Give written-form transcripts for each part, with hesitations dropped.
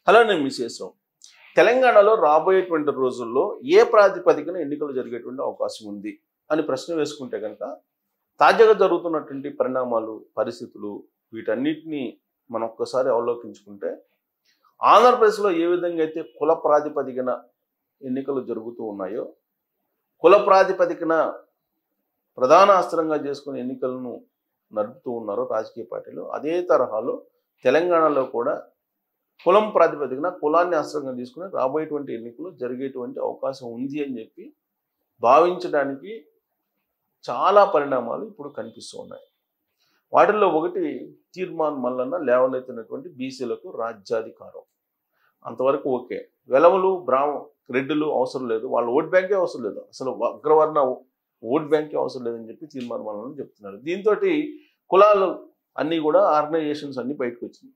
Hello, నేను మిసేశ్వరం. తెలంగాణలో రాబోయేటువంటి రోజుల్లో ఏ ప్రాతిపదికన ఎన్నికలు జరిగేటువంటి అవకాశం ఉంది అని ప్రశ్న వేసుకుంటే కనుక తాజాగా జరుగుతున్నటువంటి పరిణామాలు, పరిస్థితులు వీటన్నిటినీ మనం ఒక్కసారి అవలోకించుకుంటే ఆంధ్రప్రదేశ్లో ఏ విధంగా అయితే కుల ప్రాతిపదికన ఎన్నికలు జరుగుతూ ఉన్నాయో, కుల ప్రాతిపదికన ప్రధాన అస్త్రంగా చేసుకుని ఎన్నికలను నడుపుతూ ఉన్నారో రాజకీయ పార్టీలు, అదే తరహాలో తెలంగాణలో కూడా కులం ప్రాతిపదికన కులాన్ని అస్త్రంగా తీసుకుని రాబోయేటువంటి ఎన్నికలు జరిగేటువంటి అవకాశం ఉంది అని చెప్పి భావించడానికి చాలా పరిణామాలు ఇప్పుడు కనిపిస్తూ ఉన్నాయి. వాటిల్లో ఒకటి తీర్మాన్ మల్లన్న లేవనెత్తినటువంటి బీసీలకు రాజ్యాధికారం. అంతవరకు ఓకే. వెలవలు, రెడ్డిలు అవసరం లేదు, వాళ్ళ ఓట్ బ్యాంకే అవసరం లేదు, అసలు అగ్రవర్ణ ఓట్ బ్యాంకే అవసరం లేదని చెప్పి తీర్మాన్ మల్లన్న చెప్తున్నారు. దీంతో కులాలు అన్నీ కూడా ఆర్గనైజేషన్స్ అన్నీ బయటకు వచ్చినాయి.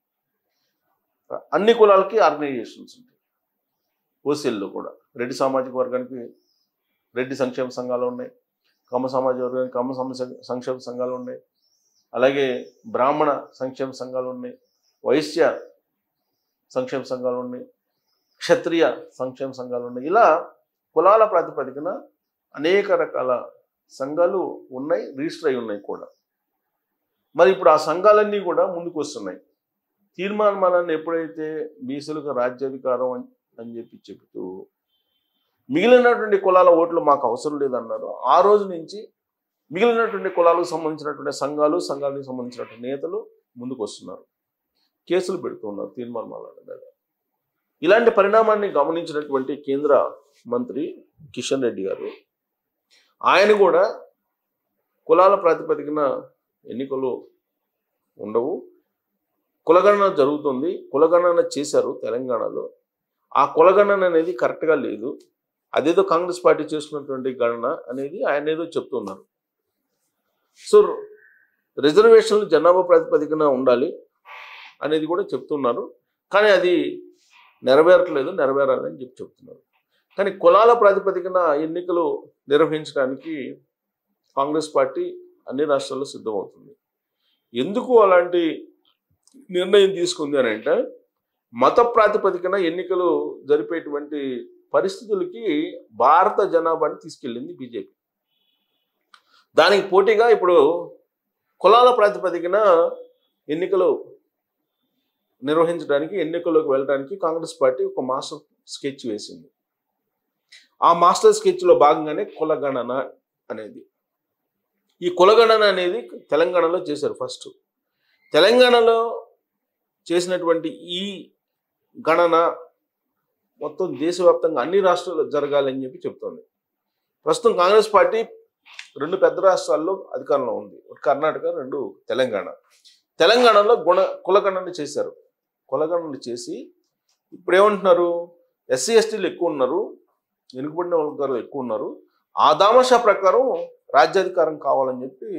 అన్ని కులాలకి ఆర్గనైజేషన్స్ ఉంటాయి. ఓసీల్లో కూడా రెడ్డి సామాజిక వర్గానికి రెడ్డి సంక్షేమ సంఘాలు ఉన్నాయి, కమ్మ సామాజిక వర్గానికి కమ్మ సంక్షేమ సంఘాలు ఉన్నాయి, అలాగే బ్రాహ్మణ సంక్షేమ సంఘాలు ఉన్నాయి, వైశ్య సంక్షేమ సంఘాలు ఉన్నాయి, క్షత్రియ సంక్షేమ సంఘాలు ఉన్నాయి. ఇలా కులాల ప్రాతిపదికన అనేక రకాల సంఘాలు ఉన్నాయి, రిజిస్టర్ అయి ఉన్నాయి కూడా. మరి ఇప్పుడు ఆ సంఘాలన్నీ కూడా ముందుకు వస్తున్నాయి. తీర్మాన్ మల్లన్న ఎప్పుడైతే బీసీలకు రాజ్యాధికారం అని చెప్పి చెబుతూ మిగిలినటువంటి కులాల ఓట్లు మాకు అవసరం లేదన్నారు, ఆ రోజు నుంచి మిగిలినటువంటి కులాలకు సంబంధించినటువంటి సంఘాలకు సంబంధించినటువంటి నేతలు ముందుకు వస్తున్నారు, కేసులు పెడుతున్నారు తీర్మాన్ మల్లన్న మీద. ఇలాంటి పరిణామాన్ని గమనించినటువంటి కేంద్ర మంత్రి కిషన్ రెడ్డి గారు, ఆయన కూడా కులాల ప్రాతిపదికన ఎన్నికలు ఉండవు, కులగణన జరుగుతుంది, కులగణన చేశారు తెలంగాణలో, ఆ కులగణన అనేది కరెక్ట్గా లేదు, అదేదో కాంగ్రెస్ పార్టీ చేసుకున్నటువంటి గణన అనేది ఆయన ఏదో చెప్తున్నారు. సో రిజర్వేషన్లు జనాభా ప్రాతిపదికన ఉండాలి అనేది కూడా చెప్తున్నారు, కానీ అది నెరవేరాలని చెప్పి చెప్తున్నారు. కానీ కులాల ప్రాతిపదికన ఎన్నికలు నిర్వహించడానికి కాంగ్రెస్ పార్టీ అన్ని రాష్ట్రాల్లో సిద్ధమవుతుంది. ఎందుకు అలాంటి నిర్ణయం తీసుకుంది అని అంటే, మత ప్రాతిపదికన ఎన్నికలు జరిపేటువంటి పరిస్థితులకి భారత జనాభాని తీసుకెళ్ళింది బీజేపీ. దానికి పోటీగా ఇప్పుడు కులాల ప్రాతిపదికన ఎన్నికలు నిర్వహించడానికి, ఎన్నికల్లోకి వెళ్ళడానికి కాంగ్రెస్ పార్టీ ఒక మాస్టర్ స్కెచ్ వేసింది. ఆ మాస్టర్ స్కెచ్లో భాగంగానే కులగణన అనేది, ఈ కులగణన అనేది తెలంగాణలో చేశారు. ఫస్ట్ తెలంగాణలో చేసినటువంటి ఈ గణన మొత్తం దేశవ్యాప్తంగా అన్ని రాష్ట్రాల్లో జరగాలని చెప్పి చెప్తోంది. ప్రస్తుతం కాంగ్రెస్ పార్టీ 2 పెద్ద రాష్ట్రాల్లో అధికారంలో ఉంది, కర్ణాటక, 2 తెలంగాణ. తెలంగాణలో కులగణన చేశారు. కులగణన చేసి ఇప్పుడు ఏమంటున్నారు, ఎస్సీ ఎస్టీలు ఎక్కువ ఉన్నారు, వెనుకబడిన వర్గాలు ఎక్కువ ఉన్నారు, ఆ దామాషా ప్రకారం రాజ్యాధికారం కావాలని చెప్పి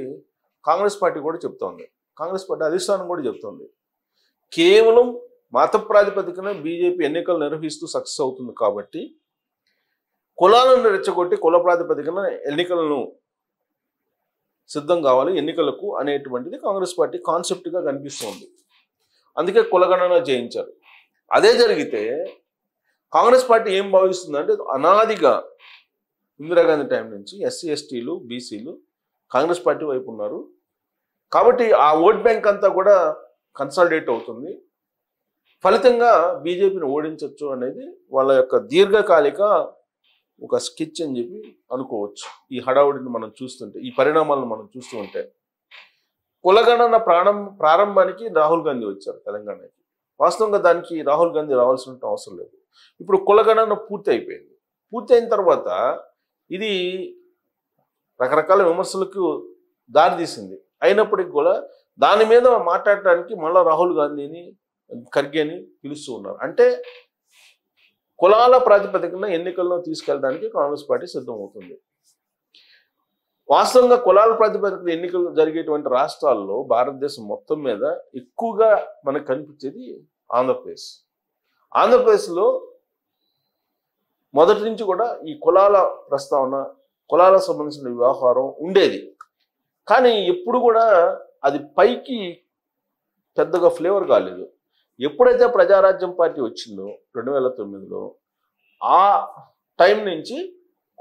కాంగ్రెస్ పార్టీ కూడా చెప్తోంది. కాంగ్రెస్ పార్టీ అధిష్టానం కూడా చెప్తోంది. కేవలం మత ప్రాతిపదికన బీజేపీ ఎన్నికలు నిర్వహిస్తూ సక్సెస్ అవుతుంది కాబట్టి కులాలను రెచ్చగొట్టి కుల ప్రాతిపదికన ఎన్నికలను సిద్ధం కావాలి ఎన్నికలకు అనేటువంటిది కాంగ్రెస్ పార్టీ కాన్సెప్ట్గా కనిపిస్తోంది. అందుకే కులగణన చేయించారు. అదే జరిగితే కాంగ్రెస్ పార్టీ ఏం భావిస్తుందంటే, అనాదిగా ఇందిరాగాంధీ టైం నుంచి ఎస్సీ ఎస్టీలు బీసీలు కాంగ్రెస్ పార్టీ వైపు ఉన్నారు కాబట్టి ఆ ఓట్ బ్యాంక్ అంతా కూడా కన్సాలిడేట్ అవుతుంది, ఫలితంగా బీజేపీని ఓడించవచ్చు అనేది వాళ్ళ యొక్క దీర్ఘకాలిక ఒక స్కెచ్ అని చెప్పి అనుకోవచ్చు. ఈ హడావుడిని మనం చూస్తుంటే, ఈ పరిణామాలను మనం చూస్తూ ఉంటే, కులగణన ప్రారంభానికి రాహుల్ గాంధీ వచ్చారు తెలంగాణకి. వాస్తవంగా దానికి రాహుల్ గాంధీ రావాల్సిన అవసరం లేదు. ఇప్పుడు కులగణన పూర్తి అయిపోయింది. పూర్తి అయిన తర్వాత ఇది రకరకాల విమర్శలకు దారితీసింది. అయినప్పటికీ కూడా దాని మీద మాట్లాడటానికి మళ్ళీ రాహుల్ గాంధీని, ఖర్గేని పిలుస్తూ ఉన్నారు. అంటే కులాల ప్రాతిపదికన ఎన్నికలను తీసుకెళ్ళడానికి కాంగ్రెస్ పార్టీ సిద్ధమవుతుంది. వాస్తవంగా కులాల ప్రాతిపదికన ఎన్నికలు జరిగేటువంటి రాష్ట్రాల్లో భారతదేశం మొత్తం మీద ఎక్కువగా మనకు కనిపించేది ఆంధ్రప్రదేశ్. ఆంధ్రప్రదేశ్లో మొదటి నుంచి కూడా ఈ కులాల ప్రస్తావన, కులాలకు సంబంధించిన వ్యవహారం ఉండేది. కానీ ఎప్పుడు కూడా అది పైకి పెద్దగా ఫ్లేవర్ కాలేదు. ఎప్పుడైతే ప్రజారాజ్యం పార్టీ వచ్చిందో 2009లో ఆ టైం నుంచి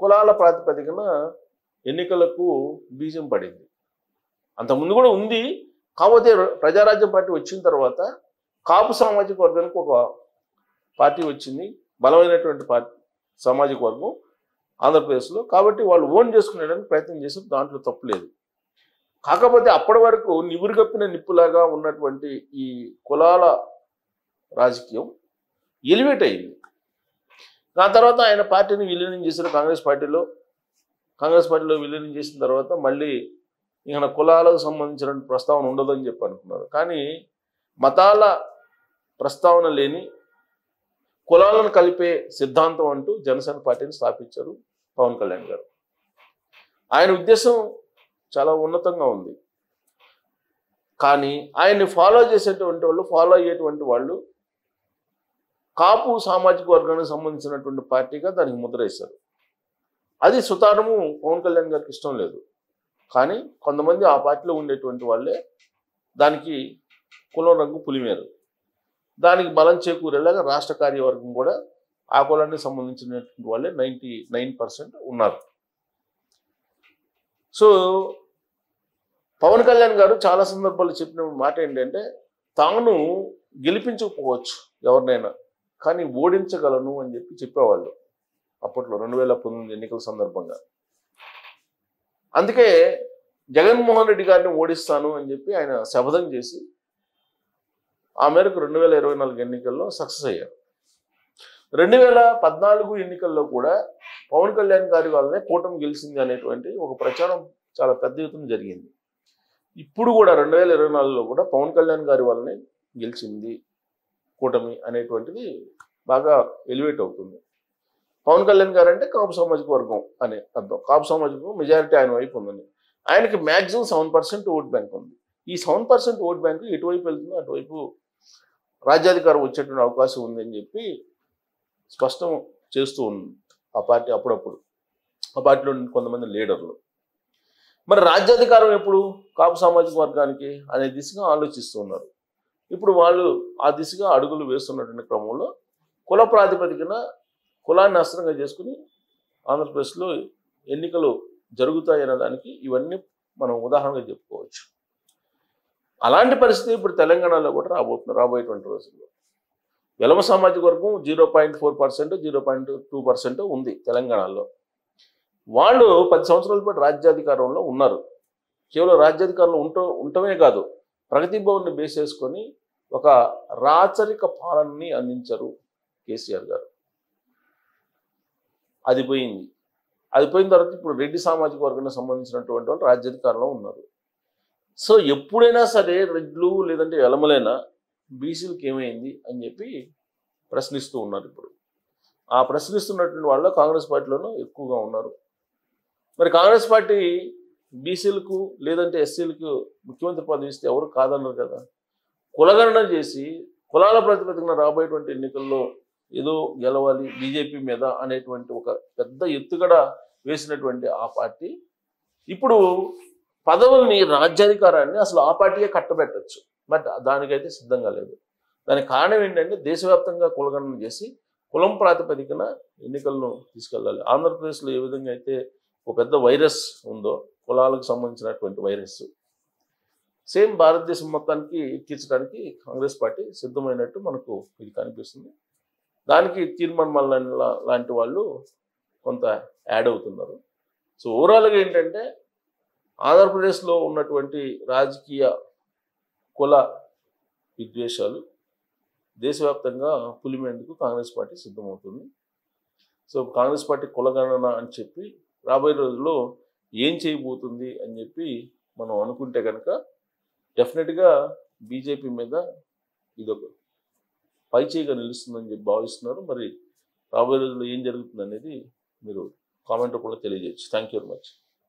కులాల ప్రాతిపదికన ఎన్నికలకు బీజం పడింది. అంతకుముందు కూడా ఉంది. కాకపోతే ప్రజారాజ్యం పార్టీ వచ్చిన తర్వాత కాపు సామాజిక వర్గానికి ఒక పార్టీ వచ్చింది, బలమైనటువంటి పార్టీ సామాజిక వర్గం ఆంధ్రప్రదేశ్లో. కాబట్టి వాళ్ళు ఓన్ చేసుకునేడానికి ప్రయత్నం చేశారు, దాంట్లో తప్పులేదు. కాకపోతే అప్పటి వరకు నివురుగప్పిన నిప్పులాగా ఉన్నటువంటి ఈ కులాల రాజకీయం ఎలివేట్ అయింది. ఆ తర్వాత ఆయన పార్టీని విలీనం చేశారు కాంగ్రెస్ పార్టీలో విలీనం చేసిన తర్వాత మళ్ళీ ఇక కులాలకు సంబంధించిన ప్రస్తావన ఉండదని చెప్పి అనుకున్నారు. కానీ మతాల ప్రస్తావన లేని కులాలను కలిపే సిద్ధాంతం అంటూ జనసేన పార్టీని స్థాపించారు పవన్ కళ్యాణ్ గారు. ఆయన ఉద్దేశం చాలా ఉన్నతంగా ఉంది. కానీ ఆయన్ని ఫాలో అయ్యేటువంటి వాళ్ళు కాపు సామాజిక వర్గానికి సంబంధించినటువంటి పార్టీగా దానికి ముద్ర వేశారు. అది సుతారము పవన్ కళ్యాణ్ గారికి ఇష్టం లేదు. కానీ కొంతమంది ఆ పార్టీలో ఉండేటువంటి వాళ్ళే దానికి కులం రంగు పులిమేరు, దానికి బలం చేకూరేలాగా రాష్ట్ర కార్యవర్గం కూడా ఆ కులానికి సంబంధించినటువంటి వాళ్ళే 99% ఉన్నారు. సో పవన్ కళ్యాణ్ గారు చాలా సందర్భాల్లో చెప్పిన మాట ఏంటంటే, తాను గెలిపించకపోవచ్చు ఎవరినైనా, కానీ ఓడించగలను అని చెప్పేవాళ్ళు అప్పట్లో 2019 ఎన్నికల సందర్భంగా. అందుకే జగన్మోహన్ రెడ్డి గారిని ఓడిస్తాను అని చెప్పి ఆయన శపథం చేసి ఆ మేరకు 2024 ఎన్నికల్లో సక్సెస్ అయ్యారు. 2014 ఎన్నికల్లో కూడా పవన్ కళ్యాణ్ గారి వల్లనే కూటమి గెలిచింది అనేటువంటి ఒక ప్రచారం చాలా పెద్ద ఎత్తున జరిగింది. ఇప్పుడు కూడా 2024లో కూడా పవన్ కళ్యాణ్ గారి వల్లనే గెలిచింది కూటమి అనేటువంటిది బాగా ఎలివేట్ అవుతుంది. పవన్ కళ్యాణ్ గారు అంటే కాపు సామాజిక వర్గం అనే అర్థం. కాపు సామాజిక వర్గం మెజారిటీ ఆయన వైపు ఉందని. ఆయనకి మ్యాక్సిమం 7% ఓట్ బ్యాంక్ ఉంది. ఈ 7% ఓట్ బ్యాంక్ ఎటువైపు వెళ్తుందో అటువైపు రాజ్యాధికారం వచ్చేటువంటి అవకాశం ఉందని చెప్పి స్పష్టం చేస్తూ ఉంది ఆ పార్టీ అప్పుడప్పుడు, ఆ పార్టీలో కొంతమంది లీడర్లు. మరి రాజ్యాధికారం ఎప్పుడు కాపు సామాజిక వర్గానికి అనే దిశగా ఆలోచిస్తూ ఉన్నారు. ఇప్పుడు వాళ్ళు ఆ దిశగా అడుగులు వేస్తున్నటువంటి క్రమంలో కుల ప్రాతిపదికన కులాన్ని అస్త్రంగా చేసుకుని ఆంధ్రప్రదేశ్లో ఎన్నికలు జరుగుతాయనే దానికి ఇవన్నీ మనం ఉదాహరణగా చెప్పుకోవచ్చు. అలాంటి పరిస్థితి ఇప్పుడు తెలంగాణలో కూడా రాబోయేటువంటి రోజుల్లో. వెలమ సామాజిక వర్గం 0.4%, 0.2% ఉంది తెలంగాణలో. వాళ్ళు 10 సంవత్సరాల పాటు రాజ్యాధికారంలో ఉన్నారు. కేవలం రాజ్యాధికారంలో ఉండటమే కాదు, ప్రగతి భవన్ని బేస్ చేసుకొని ఒక రాచరిక పాలనని అందించారు కేసీఆర్ గారు. అది పోయిన తర్వాత ఇప్పుడు రెడ్డి సామాజిక వర్గానికి సంబంధించినటువంటి వాళ్ళు రాజ్యాధికారంలో ఉన్నారు. సో ఎప్పుడైనా సరే రెడ్లు లేదంటే ఎలమలైనా బీసీలకు ఏమైంది అని చెప్పి ప్రశ్నిస్తూ ఉన్నారు. ఇప్పుడు ఆ ప్రశ్నిస్తున్నటువంటి వాళ్ళు కాంగ్రెస్ పార్టీలోనూ ఎక్కువగా ఉన్నారు. మరి కాంగ్రెస్ పార్టీ బీసీలకు లేదంటే ఎస్సీలకు ముఖ్యమంత్రి పదవి ఇస్తే ఎవరు కాదన్నారు కదా. కులగణన చేసి కులాల ప్రాతిపదికన రాబోయేటువంటి ఎన్నికల్లో ఏదో గెలవాలి బీజేపీ మీద అనేటువంటి ఒక పెద్ద ఎత్తుగడ వేసినటువంటి ఆ పార్టీ ఇప్పుడు పదవుల్ని, రాజ్యాధికారాన్ని అసలు ఆ పార్టీయే కట్టబెట్టచ్చు. బట్ దానికైతే సిద్ధంగా లేదు. దానికి కారణం ఏంటంటే దేశవ్యాప్తంగా కులగణన చేసి కులం ప్రాతిపదికన ఎన్నికలను తీసుకెళ్ళాలి. ఆంధ్రప్రదేశ్లో ఏ విధంగా అయితే ఒక పెద్ద వైరస్ ఉందో కులాలకు సంబంధించినటువంటి వైరస్, సేమ్ భారతదేశం మొత్తానికి ఎక్కించడానికి కాంగ్రెస్ పార్టీ సిద్ధమైనట్టు మనకు ఇది కనిపిస్తుంది. దానికి తీర్మాన్ మల్లన్న లాంటి వాళ్ళు కొంత యాడ్ అవుతున్నారు. సో ఓవరాల్గా ఏంటంటే ఆంధ్రప్రదేశ్లో ఉన్నటువంటి రాజకీయ కుల విద్వేషాలు దేశవ్యాప్తంగా పులిమేందుకు కాంగ్రెస్ పార్టీ సిద్ధమవుతుంది. సో కాంగ్రెస్ పార్టీ కులగణన అని చెప్పి రాబోయే రోజుల్లో ఏం చేయబోతుంది అని చెప్పి మనం అనుకుంటే కనుక డెఫినెట్గా బీజేపీ మీద ఇదొక పైచేయిగా నిలుస్తుందని చెప్పి భావిస్తున్నారు. మరి రాబోయే రోజుల్లో ఏం జరుగుతుంది అనేది మీరు కామెంట్ రూపంలో తెలియజేయచ్చు. Thank you very much.